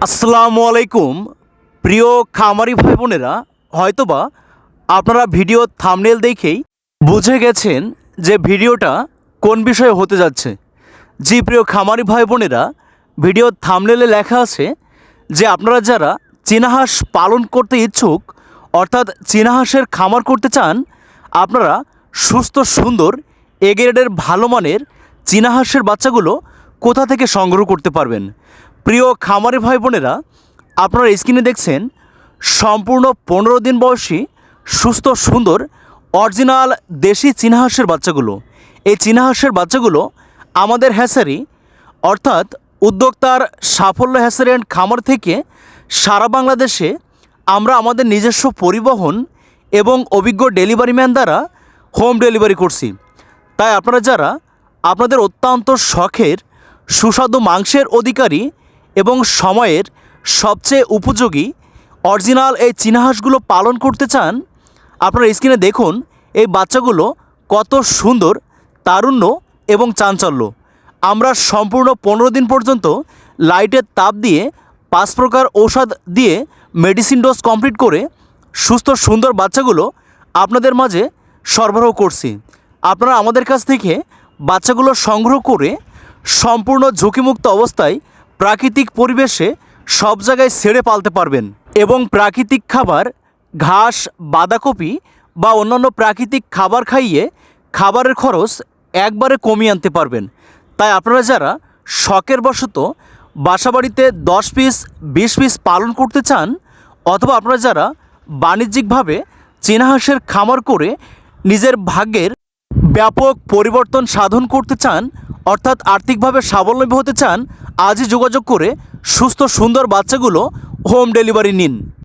আসসালামু আলাইকুম প্রিয় খামারি ভাই বোনেরা, হয়তোবা আপনারা ভিডিও থাম্বনেল দেখেই বুঝে গেছেন যে ভিডিওটা কোন বিষয়ে হতে যাচ্ছে। জি প্রিয় খামারি ভাই বোনেরা, ভিডিও থাম্বনেলে লেখা আছে যে আপনারা যারা চীনা হাঁস পালন করতে ইচ্ছুক, অর্থাৎ চীনা হাঁসের খামার করতে চান, আপনারা সুস্থ সুন্দর এ গ্রেডের ভালো মানের চীনা হাঁসের বাচ্চাগুলো কোথা থেকে সংগ্রহ করতে পারবেন। প্রিয় খামারি ভাই বোনেরা, আপনারা স্ক্রিনে দেখছেন সম্পূর্ণ 15 দিন বয়সী সুস্থ সুন্দর অরিজিনাল দেশি চীনা হাঁসের বাচ্চাগুলো। এই চীনা হাঁসের বাচ্চাগুলো আমাদের হ্যাচারি অর্থাৎ উদ্যোক্তার সাফল্য হ্যাচারি অ্যান্ড খামার থেকে সারা বাংলাদেশে আমরা আমাদের নিজস্ব পরিবহন এবং অভিজ্ঞ ডেলিভারি ম্যান দ্বারা হোম ডেলিভারি করছি। তাই আপনারা যারা আপনাদের অত্যন্ত শখের সুস্বাদু মাংসের অধিকারী এবং সময়ের সবচেয়ে উপযোগী অরিজিনাল এই চীনা হাঁসগুলো পালন করতে চান, আপনারা স্ক্রিনে দেখুন এই বাচ্চাগুলো কত সুন্দর, তারুণ্য এবং চাঞ্চল্য। আমরা সম্পূর্ণ 15 দিন পর্যন্ত লাইটের তাপ দিয়ে 5 প্রকার ঔষধ দিয়ে মেডিসিন ডোজ কমপ্লিট করে সুস্থ সুন্দর বাচ্চাগুলো আপনাদের মাঝে সরবরাহ করছি। আপনারা আমাদের কাছ থেকে বাচ্চাগুলো সংগ্রহ করে সম্পূর্ণ ঝুঁকিমুক্ত অবস্থায় প্রাকৃতিক পরিবেশে সব জায়গায় ছেড়ে পালতে পারবেন এবং প্রাকৃতিক খাবার, ঘাস, বাঁধাকপি বা অন্যান্য প্রাকৃতিক খাবার খাইয়ে খাবারের খরচ একবারে কমিয়ে আনতে পারবেন। তাই আপনারা যারা শখের বশত বাসাবাড়িতে 10 পিস 20 পিস পালন করতে চান, অথবা আপনারা যারা বাণিজ্যিকভাবে চীনা হাঁসের খামার করে নিজের ভাগ্যের ব্যাপক পরিবর্তন সাধন করতে চান, অর্থাৎ আর্থিকভাবে স্বাবলম্বী হতে চান, আজই যোগাযোগ করে সুস্থ সুন্দর বাচ্চাগুলো হোম ডেলিভারি নিন।